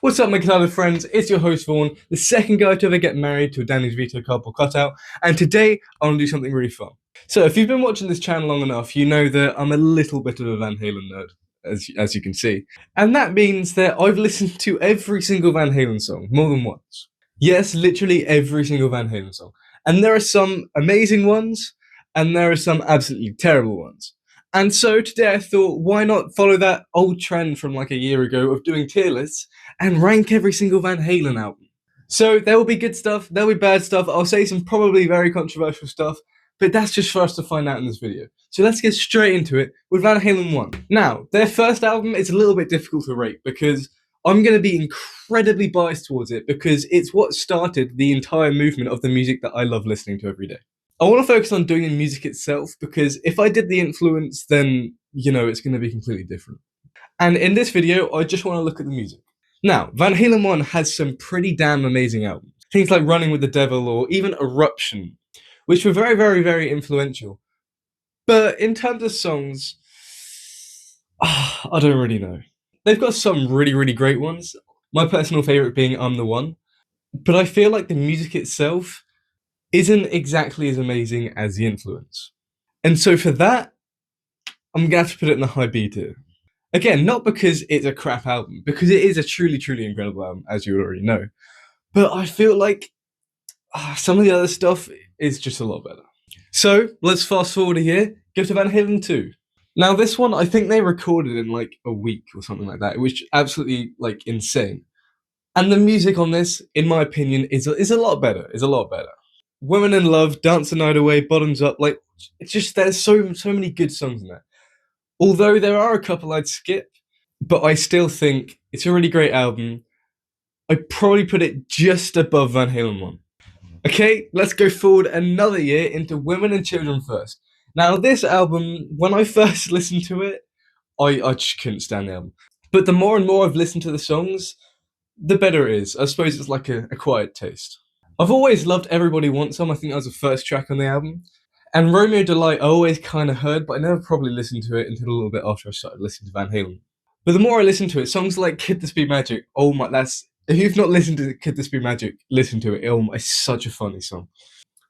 What's up, my Canada friends? It's your host Vaughn, the second guy to ever get married to a Danny's Vito cardboard cutout, and today I want to do something really fun. So, if you've been watching this channel long enough, you know that I'm a little bit of a Van Halen nerd, as you can see. And that means that I've listened to every single Van Halen song more than once. Yes, literally every single Van Halen song. And there are some amazing ones, and there are some absolutely terrible ones. And so today I thought, why not follow that old trend from like a year ago of doing tier lists and rank every single Van Halen album. So there will be good stuff, there will be bad stuff, I'll say some probably very controversial stuff, but that's just for us to find out in this video. So let's get straight into it with Van Halen 1. Now, their first album is a little bit difficult to rate because I'm going to be incredibly biased towards it because it's what started the entire movement of the music that I love listening to every day. I want to focus on doing the music itself because if I did the influence, then, it's going to be completely different. And in this video, I just want to look at the music. Now, Van Halen 1 has some pretty damn amazing albums. Things like Running with the Devil or even Eruption, which were very, very, very influential. But in terms of songs, I don't really know. They've got some really, really great ones. My personal favourite being I'm the One. But I feel like the music itself isn't exactly as amazing as the influence. And so for that, I'm going to have to put it in the high B tier. Again, not because it's a crap album, because it is a truly, truly incredible album, as you already know. But I feel like some of the other stuff is just a lot better. So, let's fast forward a year, go to Van Halen 2. Now, this one, I think they recorded in like a week or something like that. It was absolutely like insane. And the music on this, in my opinion, is a lot better. Women in Love, Dance the Night Away, Bottoms Up, like, it's just, there's so many good songs in there. Although there are a couple I'd skip, but I still think it's a really great album. I'd probably put it just above Van Halen 1. Okay, let's go forward another year into Women and Children First. Now, this album, when I first listened to it, I just couldn't stand the album. But the more and more I've listened to the songs, the better it is. I suppose it's like a quiet taste. I've always loved Everybody Wants Some. I think that was the first track on the album. And Romeo Delight I always kind of heard, but I never probably listened to it until a little bit after I started listening to Van Halen. But the more I listen to it, songs like Kid This Be Magic, oh my, if you've not listened to Kid This Be Magic, listen to it. Oh my, it's such a funny song.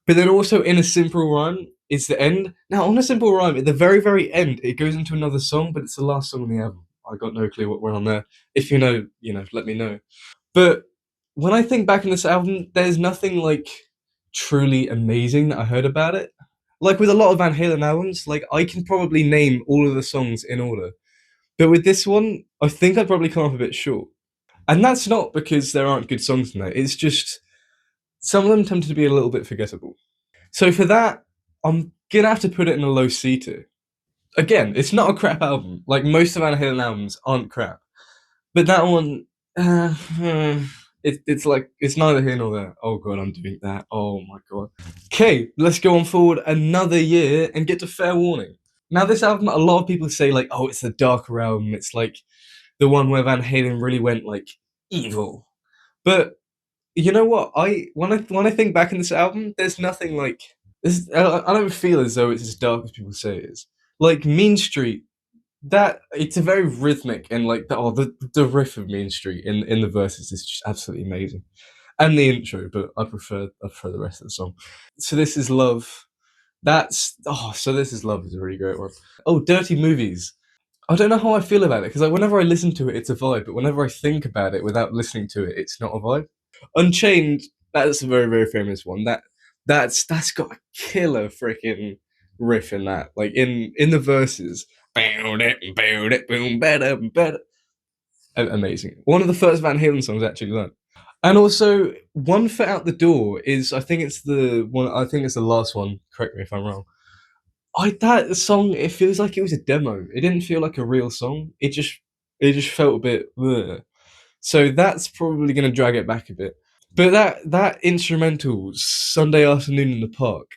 But then also In a Simple Rhyme is the end. Now, on A Simple Rhyme, at the very, very end, it goes into another song, but it's the last song on the album. I got no clue what went on there. If you know, let me know. But when I think back on this album, there's nothing like truly amazing that I heard about it. Like with a lot of Van Halen albums, like I can probably name all of the songs in order. But with this one, I think I'd probably come up a bit short. And that's not because there aren't good songs in there. It's just some of them tend to be a little bit forgettable. So for that, I'm gonna have to put it in a low C tier. Again, it's not a crap album. Like most of Van Halen albums aren't crap. But that one, it's like, it's neither here nor there. Oh god, I'm doing that. Oh my god. Okay, let's go on forward another year and get to Fair Warning. Now this album, a lot of people say like, oh, it's the darker album. It's like the one where Van Halen really went like evil. But you know what? When I think back in this album, there's nothing like this. I don't feel as though it's as dark as people say it is. Like Mean Street, that it's a very rhythmic and like the riff of Mean Street in the verses is just absolutely amazing, and the intro. But I prefer the rest of the song. So This Is Love. So This Is Love is a really great one. Oh, Dirty Movies. I don't know how I feel about it because like whenever I listen to it, it's a vibe. But whenever I think about it without listening to it, it's not a vibe. Unchained. That's a very, very famous one. That's got a killer freaking riff in that. Like in the verses. Amazing. One of the first Van Halen songs actually learned. And also, One Foot Out the Door is, I think it's the last one. Correct me if I'm wrong. That song, it feels like it was a demo. It didn't feel like a real song. It just felt a bit bleh. So that's probably going to drag it back a bit. But that instrumental, Sunday Afternoon in the Park,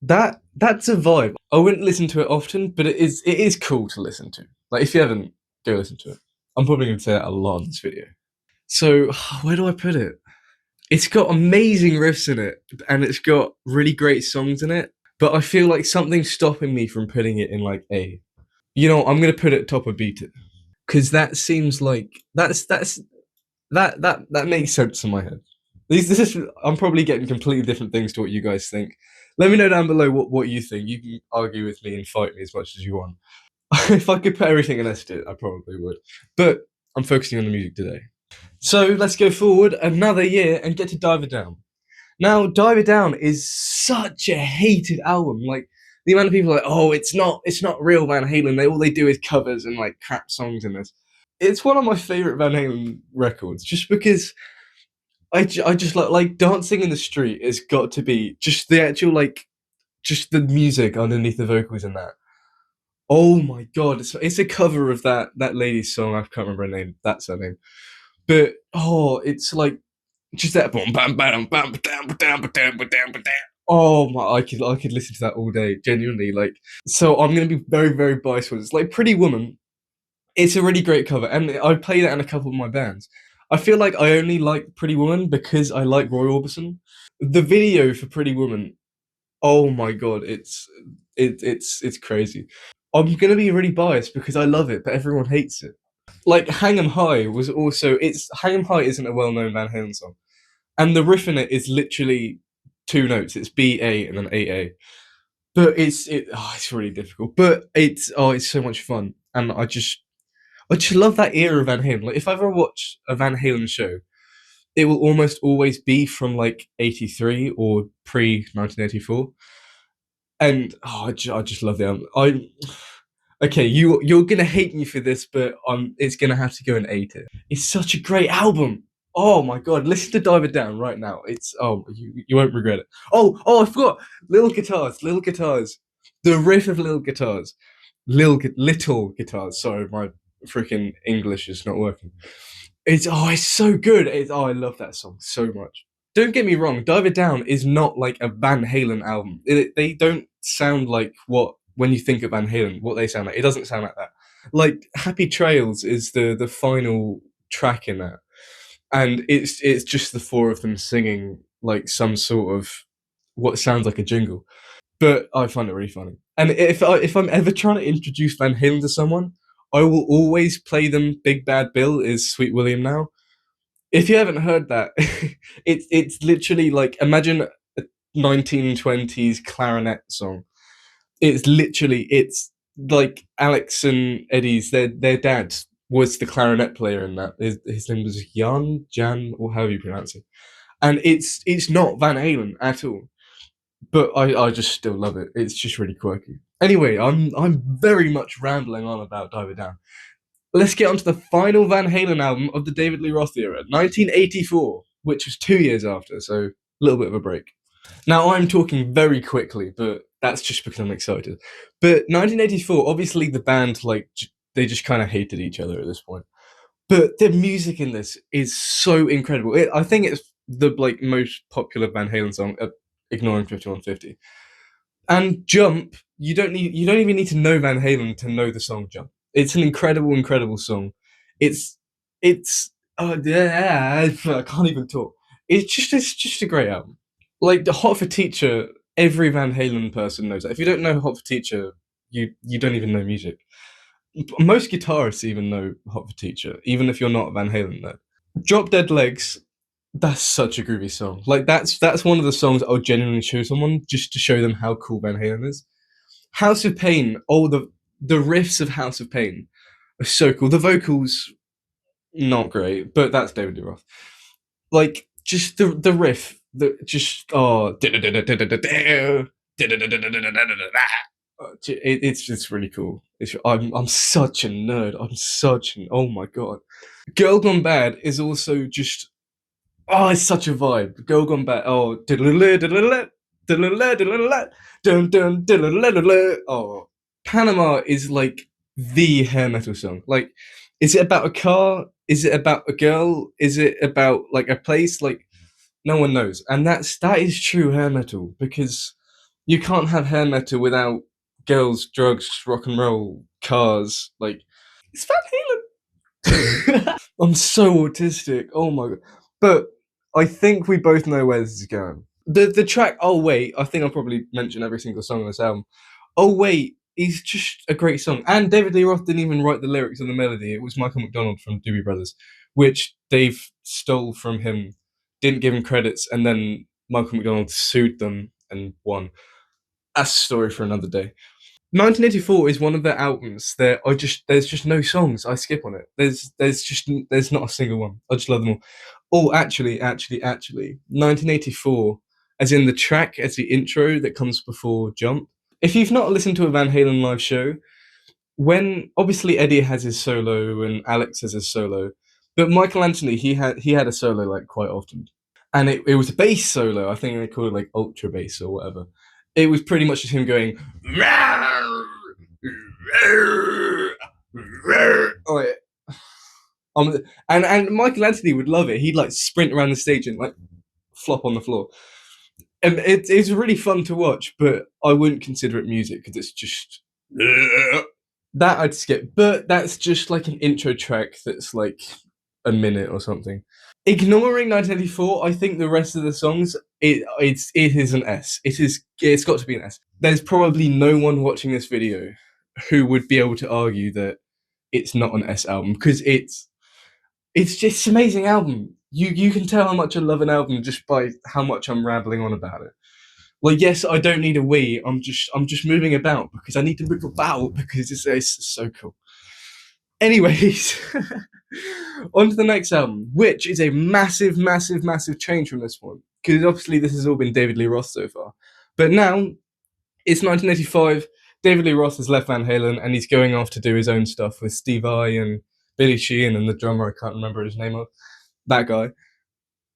that's a vibe. I wouldn't listen to it often, but it is cool to listen to. Like if you haven't, go listen to it. I'm probably going to say that a lot in this video. So where do I put it? It's got amazing riffs in it, and it's got really great songs in it. But I feel like something's stopping me from putting it in like A. I'm going to put it top of B tier because that seems like that's That makes sense in my head. I'm probably getting completely different things to what you guys think. Let me know down below what you think. You can argue with me and fight me as much as you want. If I could put everything in it, I probably would. But I'm focusing on the music today. So let's go forward another year and get to Dive It Down. Now, Dive It Down is such a hated album. Like the amount of people are like, oh, it's not real Van Halen. All they do is covers and like crap songs in this. It's one of my favorite Van Halen records, just because I just like dancing in the street has got to be just the actual like just the music underneath the vocals in that. Oh my god, it's a cover of that lady's song. I can't remember her name. That's her name. But oh, it's like just that boom bam bam bam bam bam bam bam bam. Oh my, I could listen to that all day, genuinely. Like, so I'm gonna be very very biased with it. It's like Pretty Woman. It's a really great cover, and I play that in a couple of my bands. I feel like I only like Pretty Woman because I like Roy Orbison. The video for Pretty Woman, oh my god, it's crazy. I'm gonna be really biased because I love it, but everyone hates it. Like Hang 'Em High was also it's Hang 'Em High isn't a well-known Van Halen song, and the riff in it is literally two notes. It's B A and then A A. But it's really difficult. But it's so much fun, and I just love that era of Van Halen. Like if I ever watch a Van Halen show, it will almost always be from like '83 or pre 1984, and I just love the album. I Okay, you're gonna hate me for this, but it's gonna have to go in A tier. It's such a great album. Oh my god, listen to Dive It Down right now. You won't regret it. Oh, I forgot. Little guitars. The riff of little guitars. Little guitars. Sorry, my freaking English is not working. It's so good. I love that song so much. Don't get me wrong, Dive It Down is not like a Van Halen album. They don't sound like what when you think of Van Halen, what they sound like. It doesn't sound like that. Like Happy Trails is the final track in that, and it's just the four of them singing like some sort of what sounds like a jingle. But I find it really funny. And if I'm ever trying to introduce Van Halen to someone, I will always play them "Big Bad Bill" is Sweet William Now. If you haven't heard that, it's literally like imagine a 1920s clarinet song. It's like Alex and Eddie's their dad was the clarinet player in that. His name was Jan, or however you pronounce it. And it's not Van Halen at all. But I just still love it. It's just really quirky. Anyway, I'm very much rambling on about Dive It Down. Let's get on to the final Van Halen album of the David Lee Roth era, 1984, which was 2 years after, so a little bit of a break. Now, I'm talking very quickly, but that's just because I'm excited. But 1984, obviously the band, like, they just kind of hated each other at this point. But the music in this is so incredible. I think it's the, like, most popular Van Halen song, ignoring 5150. And Jump, you don't even need to know Van Halen to know the song Jump. It's an incredible, incredible song. It's oh yeah, I can't even talk. It's just a great album. Like the Hot for Teacher, every Van Halen person knows that. If you don't know Hot for Teacher, you don't even know music. Most guitarists even know Hot for Teacher, even if you're not a Van Halen nerd. Drop Dead Legs, that's such a groovy song. Like that's one of the songs I'll genuinely show someone just to show them how cool Van Halen is. House of Pain, the riffs of House of Pain are so cool. The vocals not great, but that's David Lee Roth. Like just the riff, the just it's just really cool. I'm such a nerd. Oh my god. Girl Gone Bad is also just it's such a vibe. Girl Gone Bad. Oh, Panama is like the hair metal song. Like, is it about a car? Is it about a girl? Is it about like a place? Like, no one knows. And that is true hair metal because you can't have hair metal without girls, drugs, rock and roll, cars. Like, it's Van Halen. I'm so autistic. Oh my god. But I think we both know where this is going. The track "Oh Wait," I think I'll probably mention every single song on this album. "Oh Wait" is just a great song, and David Lee Roth didn't even write the lyrics and the melody. It was Michael McDonald from Doobie Brothers, which they've stole from him, didn't give him credits, and then Michael McDonald sued them and won. That's a story for another day. 1984 is one of the albums that there's just no songs I skip on it. There's not a single one. I just love them all. Oh, actually, 1984, as in the track as the intro that comes before Jump. If you've not listened to a Van Halen live show, when obviously Eddie has his solo and Alex has his solo, but Michael Anthony he had a solo like quite often, and it was a bass solo. I think they called it like ultra bass or whatever. It was pretty much just him going. Oh, and Michael Anthony would love it. He'd like sprint around the stage and like flop on the floor. And it's really fun to watch, but I wouldn't consider it music because it's just that I'd skip. But that's just like an intro track that's like a minute or something. Ignoring 1984, I think the rest of the songs it is an S. It's got to be an S. There's probably no one watching this video who would be able to argue that it's not an S album because it's just an amazing album. You can tell how much I love an album just by how much I'm rambling on about it. Like, yes, I don't need a Wii. I'm just moving about because I need to move about because it's so cool. Anyways, on to the next album, which is a massive, massive, massive change from this one. Because obviously this has all been David Lee Roth so far. But now, it's 1985, David Lee Roth has left Van Halen and he's going off to do his own stuff with Steve Vai and Billy Sheehan and the drummer, I can't remember his name of, that guy.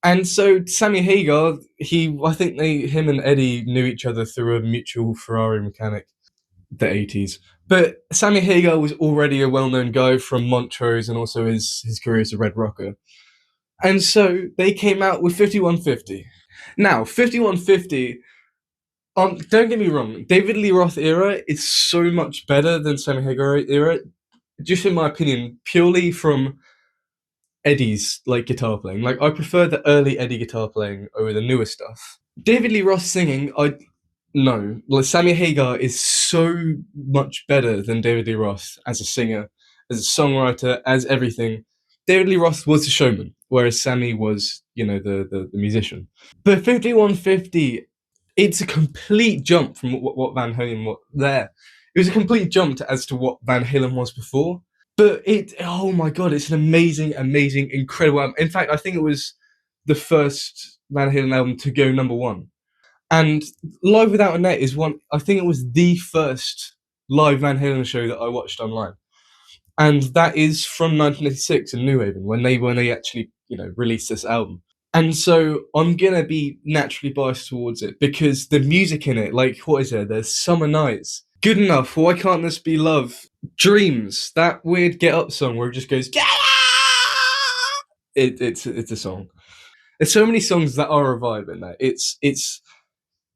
And so Sammy Hagar, I think him and Eddie knew each other through a mutual Ferrari mechanic, the 80s. But Sammy Hagar was already a well-known guy from Montrose and also his career as a Red Rocker. And so they came out with 5150. Now, 5150, don't get me wrong, David Lee Roth era is so much better than Sammy Hagar era, just in my opinion, purely from Eddie's like guitar playing. Like, I prefer the early Eddie guitar playing over the newer stuff. David Lee Roth singing, no. Like, Sammy Hagar is so much better than David Lee Roth as a singer, as a songwriter, as everything. David Lee Roth was the showman, whereas Sammy was, the musician. But 5150, it's a complete jump from what Van Halen was there. It was a complete jump as to what Van Halen was before. But oh my god, it's an amazing, amazing, incredible album. In fact, I think it was the first Van Halen album to go number one. And Live Without a Net is I think it was the first live Van Halen show that I watched online. And that is from 1986 in New Haven, when they actually, released this album. And so I'm gonna be naturally biased towards it because the music in it, like, what is there? There's Summer Nights. Good Enough. Why Can't This Be Love? Dreams. That weird Get Up song where it just goes, Get Up! It's a song. There's so many songs that are a vibe in that.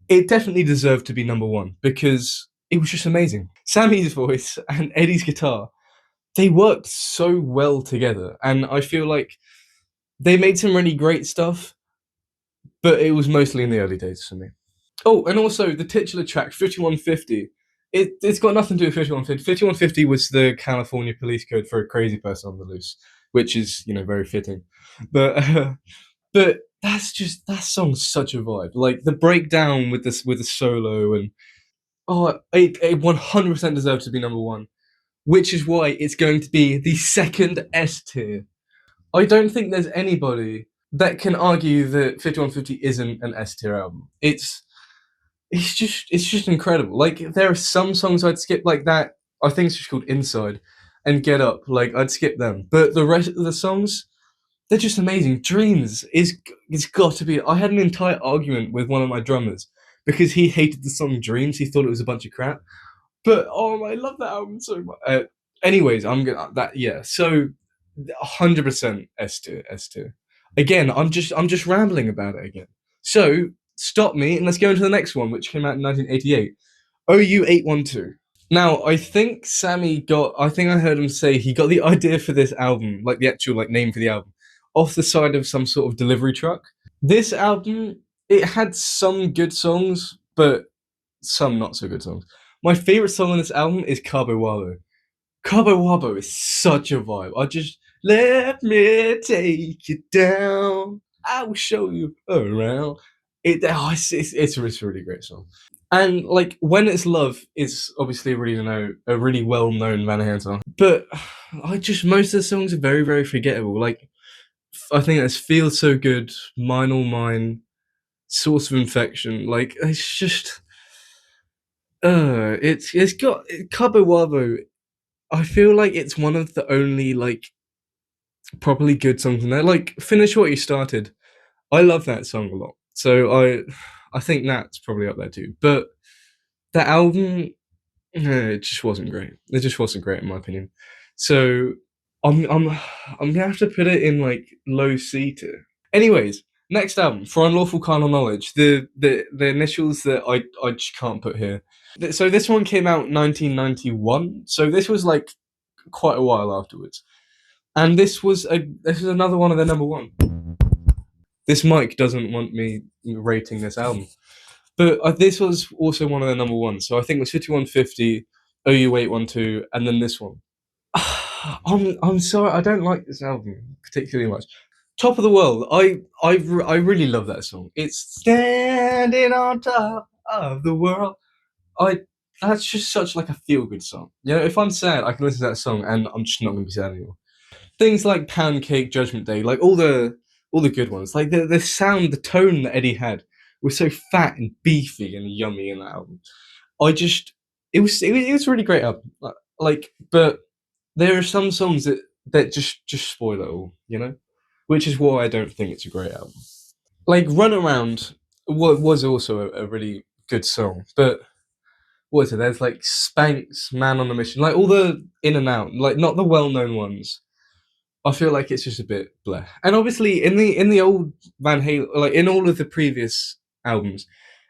It definitely deserved to be number one because it was just amazing. Sammy's voice and Eddie's guitar, they worked so well together, and I feel like they made some really great stuff, but it was mostly in the early days for me. Oh, and also the titular track, 5150, it's got nothing to do with 5150. 5150 was the California police code for a crazy person on the loose, which is, very fitting. But that song's such a vibe. Like, the breakdown with the solo, and it 100% deserves to be number one, which is why it's going to be the second S tier. I don't think there's anybody that can argue that 5150 isn't an S tier album. It's just incredible. Like, there are some songs I'd skip, like that. I think it's just called Inside and Get Up. Like, I'd skip them, but the rest of the songs, they're just amazing. Dreams it's got to be. I had an entire argument with one of my drummers because he hated the song Dreams. He thought it was a bunch of crap. But I love that album so much. Anyways, I'm gonna that yeah. So 100% S tier. Again, I'm just rambling about it again. So stop me and let's go into the next one, which came out in 1988. OU 812. Now, I think I heard him say he got the idea for this album, like the actual name for the album, off the side of some sort of delivery truck. This album, it had some good songs, but some not so good songs. My favorite song on this album is Cabo Wabo. Cabo Wabo is such a vibe. Let me take you down. I will show you around. It's a really great song. And like When It's Love is obviously a really well known Van Halen song, but I just most of the songs are very forgettable. Like I think that's Feel So Good, Mine All Mine, Source of Infection. Like it's just it's got Cabo Wabo. I feel like it's one of the only like properly good songs in there. Like Finish What You Started. I love that song a lot. So I think that's probably up there too. But that album, it just wasn't great. It just wasn't great in my opinion. So I'm I'm I'm gonna have to put it in like low C tier. Anyways, next album for Unlawful Carnal Knowledge. The initials that I just can't put here. So this one came out 1991. So this was like quite a while afterwards. And this was another one of their number one. This mic doesn't want me rating this album, but this was also one of their number ones. So I think it was 5150, OU 812, and then this one. I'm sorry, I don't like this album particularly much. Top of the World, I really love that song. It's standing on top of the world. I That's just such like a feel good song. You know, if I'm sad, I can listen to that song and I'm just not gonna be sad anymore. Things like Pancake, Judgment Day, like all the good ones. Like the sound, the tone that Eddie had was so fat and beefy and yummy in that album. I just it was a really great album. Like, but there are some songs that just spoil it all, you know, which is why I don't think it's a great album. Like Run Around was also a really good song, but what is it? There's like Spanx, Man on a Mission, like all the in and out, like not the well known ones. I feel like it's just a bit bleh. And obviously, in the old Van Halen, like in all of the previous albums,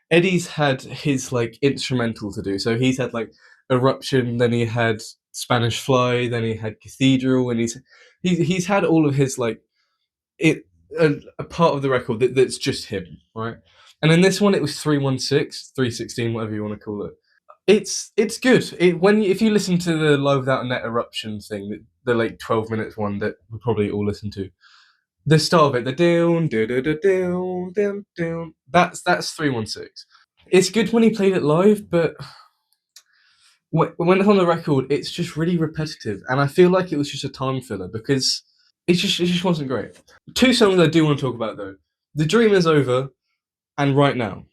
Eddie's had his like instrumental to do. So he's had like Eruption, then he had Spanish Fly, then he had Cathedral, and he's had all of his like it a part of the record that's just him, right? And in this one, it was 316, 316, whatever you want to call it. It's good. If you listen to the Live Without a Net Eruption thing, the like 12 minutes one that we probably all listen to, the start of it, the down, down, down, down. That's 316. It's good when he played it live, but when it's on the record, it's just really repetitive, and I feel like it was just a time filler because it just wasn't great. Two songs I do want to talk about though: "The Dream Is Over" and "Right Now."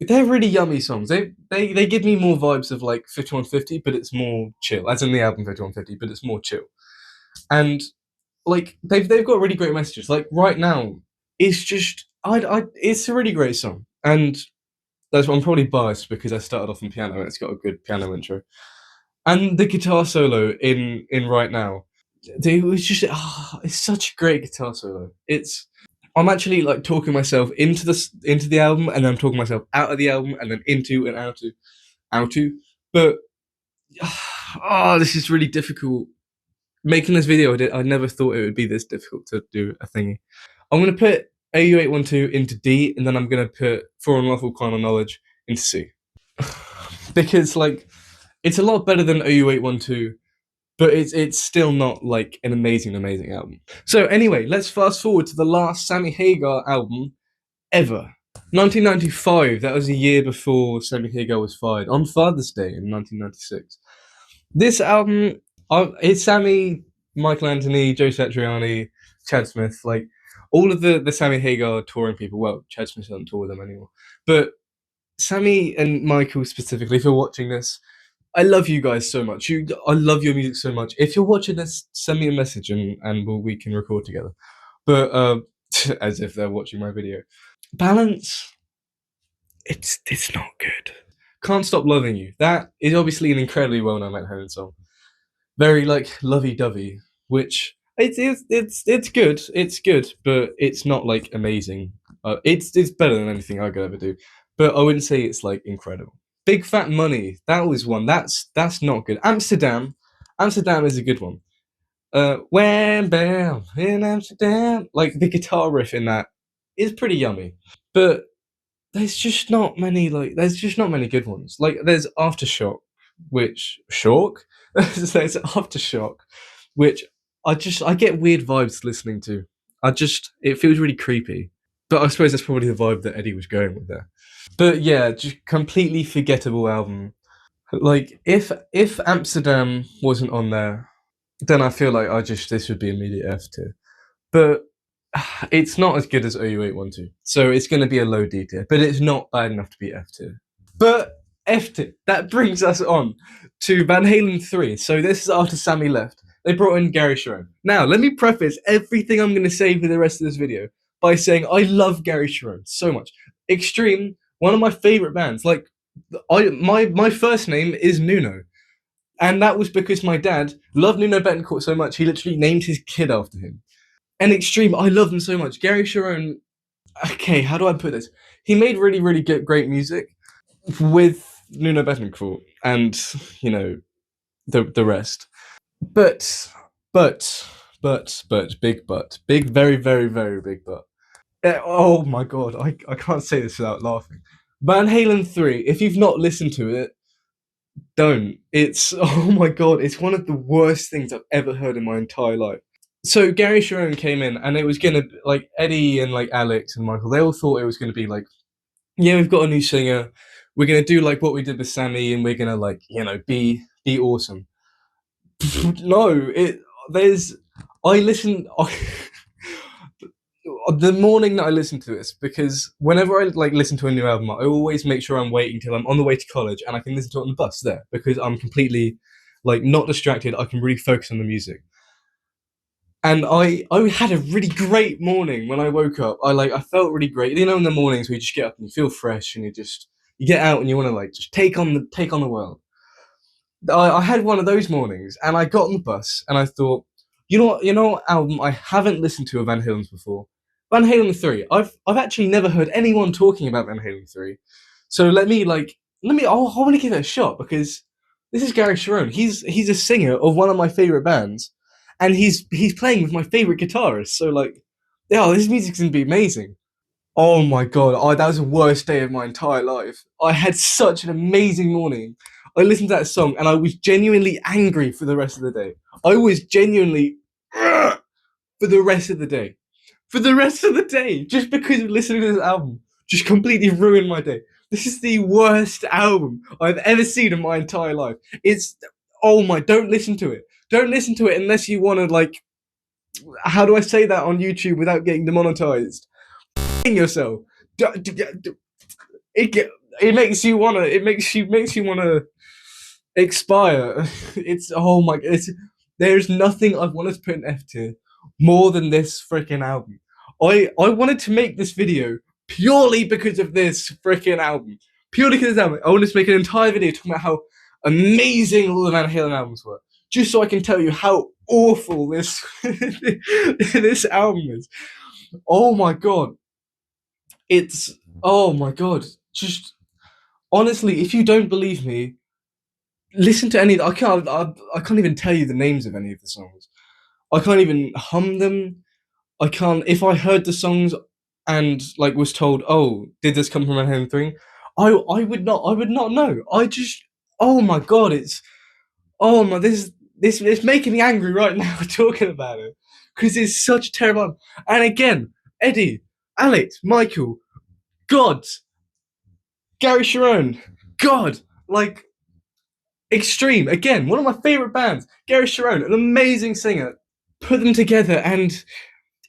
They're really yummy songs. They give me more vibes of like 5150, but it's more chill. As in the album 5150, but it's more chill. And like they've got really great messages. Like Right Now, it's just I it's a really great song. And that's why I'm probably biased because I started off on piano and it's got a good piano intro. And the guitar solo in Right Now, it was just it's such a great guitar solo. I'm actually like talking myself into the album, and then I'm talking myself out of the album, and then into and out to. But this is really difficult. Making this video, I never thought it would be this difficult to do a thingy. I'm gonna put AU812 into D, and then I'm gonna put For Unlawful Carnal Knowledge into C, because like it's a lot better than OU812, but it's still not like an amazing album. So anyway, let's fast forward to the last Sammy Hagar album ever. 1995, that was a year before Sammy Hagar was fired, on Father's Day in 1996. This album, it's Sammy, Michael Anthony, Joe Satriani, Chad Smith, like all of the Sammy Hagar touring people. Well, Chad Smith doesn't tour with them anymore. But Sammy and Michael specifically, if you're watching this, I love you guys so much. I love your music so much. If you're watching this, send me a message and we can record together. But as if they're watching my video. Balance, it's not good. Can't Stop Loving You. That is obviously an incredibly well-known Van Halen song. Very like lovey-dovey, which it's good. It's good, but it's not like amazing. It's better than anything I could ever do, but I wouldn't say it's like incredible. Big Fat Money, that was one. That's not good. Amsterdam is a good one. Wham Bam in Amsterdam, like the guitar riff in that is pretty yummy, but there's just not many good ones. Like there's Aftershock, which Shock, there's Aftershock, which I get weird vibes listening to. It feels really creepy. But I suppose that's probably the vibe that Eddie was going with there. But yeah, just completely forgettable album. Like if Amsterdam wasn't on there, then I feel like this would be immediate F tier. But it's not as good as OU812, so it's going to be a low D tier. But it's not bad enough to be F tier. But F tier. That brings us on to Van Halen 3. So this is after Sammy left. They brought in Gary Sharon. Now let me preface everything I'm going to say for the rest of this video by saying I love Gary Sharon so much. Extreme, one of my favorite bands. Like my first name is Nuno. And that was because my dad loved Nuno Betancourt so much, he literally named his kid after him. And Extreme, I love them so much. Gary Sharon, okay, how do I put this? He made really, really good, great music with Nuno Betancourt and, you know, the rest. But, big, very, very, very big but. Oh my god, I can't say this without laughing. Van Halen 3, if you've not listened to it, don't. It's, oh my god, it's one of the worst things I've ever heard in my entire life. So Gary Sharon came in, and it was gonna, like, Eddie and like Alex and Michael, they all thought it was gonna be like, yeah, we've got a new singer, we're gonna do like what we did with Sammy, and we're gonna, like, you know, be awesome. No, I listened. The morning that I listen to this, because whenever I like listen to a new album, I always make sure I'm waiting till I'm on the way to college and I can listen to it on the bus there, because I'm completely like not distracted. I can really focus on the music. And I had a really great morning when I woke up. I felt really great. You know, in the mornings where you just get up and you feel fresh and you get out and you want to like just take on the world. I had one of those mornings, and I got on the bus and I thought, you know what album I haven't listened to of Van Halen's before? Van Halen 3. I've actually never heard anyone talking about Van Halen 3. So I want to give it a shot, because this is Gary Sharon. He's a singer of one of my favorite bands, and he's playing with my favorite guitarist. So like, yeah, this music's gonna be amazing. Oh my god, that was the worst day of my entire life. I had such an amazing morning. I listened to that song and I was genuinely angry for the rest of the day. I was genuinely for the rest of the day. For the rest of the day, just because of listening to this album, just completely ruined my day. This is the worst album I've ever seen in my entire life. Don't listen to it. Don't listen to it unless you want to, like, how do I say that on YouTube without getting demonetized? Yourself. It makes you wanna expire. There's nothing I've wanted to put in F tier more than this freaking album. I wanted to make this video purely because of this freaking album. Purely because of this album. I wanted to make an entire video talking about how amazing all the Van Halen albums were, just so I can tell you how awful this this album is. Oh my god. Oh my god. Just honestly, if you don't believe me, listen to any. I can't even tell you the names of any of the songs. I can't even hum them. I can't. If I heard the songs and like was told, "Oh, did this come from Van Halen 3?" I would not. I would not know. Oh my god! It's making me angry right now talking about it, because it's such terrible. And again, Eddie, Alex, Michael, God, Gary Sharon, God, like, Extreme, again, one of my favorite bands. Gary Sharon, an amazing singer. Put them together, and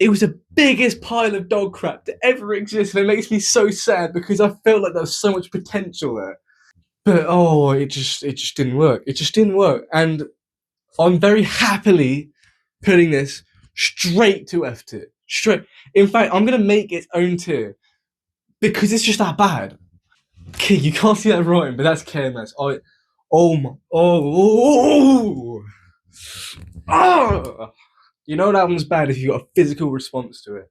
it was the biggest pile of dog crap to ever exist, and it makes me so sad because I felt like there was so much potential there. But it just didn't work. It just didn't work, and I'm very happily putting this straight to F tier. Straight. In fact, I'm gonna make its own tier because it's just that bad. Okay, you can't see that writing, but that's KMS. You know that album's bad if you got a physical response to it.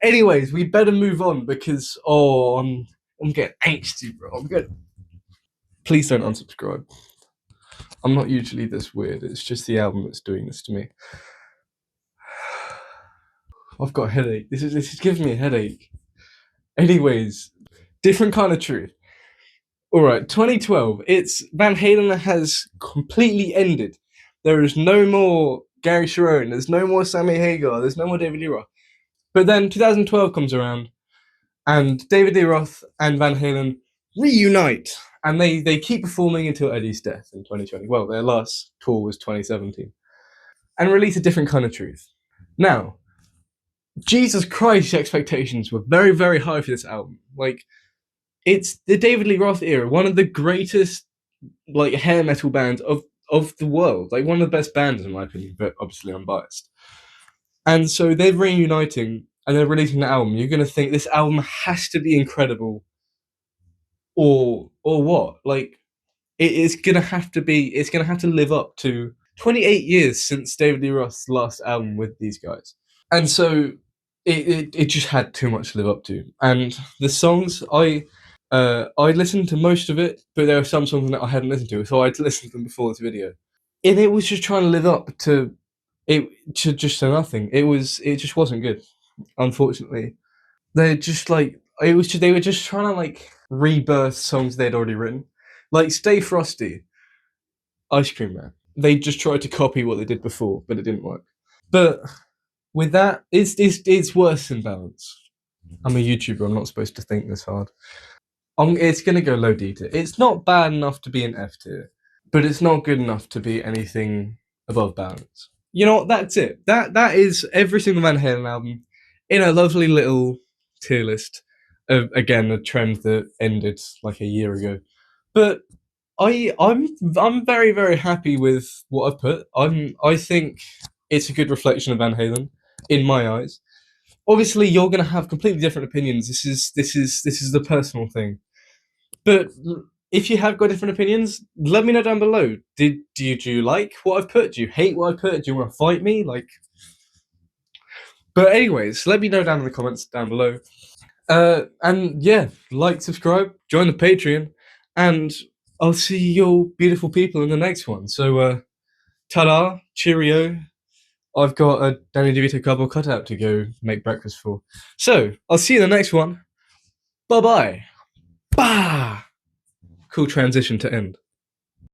Anyways, we better move on because I'm getting angsty, bro. Please don't unsubscribe. I'm not usually this weird. It's just the album that's doing this to me. I've got a headache. This is giving me a headache. Anyways, different kind of truth. Alright, 2012. It's Van Halen has completely ended. There is no more Gary Sharon. There's no more Sammy Hagar. There's no more David Lee Roth. But then 2012 comes around, and David Lee Roth and Van Halen reunite, and they keep performing until Eddie's death in 2020. Well, their last tour was 2017, and release A Different Kind of Truth. Now, Jesus Christ, the expectations were very, very high for this album. Like, it's the David Lee Roth era, one of the greatest like hair metal bands of the world, like one of the best bands in my opinion, but obviously I'm biased. And so they're reuniting and they're releasing the album. You're gonna think this album has to be incredible, or what? Like, it is gonna have to be. It's gonna have to live up to 28 years since David Lee Roth's last album with these guys, and so it just had too much to live up to. And the songs, I listened to most of it, but there are some songs that I hadn't listened to, so I'd listened to them before this video, and it was just trying to live up to it, to just to nothing. It just wasn't good, unfortunately. They're just like they were just trying to like rebirth songs they'd already written, like Stay Frosty, Ice Cream Man. They just tried to copy what they did before, but it didn't work. But with that, it's worse than Balance. I'm a YouTuber. I'm not supposed to think this hard. It's gonna go low D tier. It's not bad enough to be an F tier, but it's not good enough to be anything above Balance. You know what? That's it. That is every single Van Halen album in a lovely little tier list. Again, a trend that ended like a year ago. But I'm very, very happy with what I've put. I think it's a good reflection of Van Halen in my eyes. Obviously, you're going to have completely different opinions. This is the personal thing. But if you have got different opinions, let me know down below. Do you like what I've put? Do you hate what I've put? Do you want to fight me? Like, but anyways, let me know down in the comments down below. And yeah, like, subscribe, join the Patreon, and I'll see you beautiful people in the next one. So, ta-da, cheerio. I've got a Danny DeVito cardboard cutout to go make breakfast for. So, I'll see you in the next one. Bye-bye. Bah! Cool transition to end.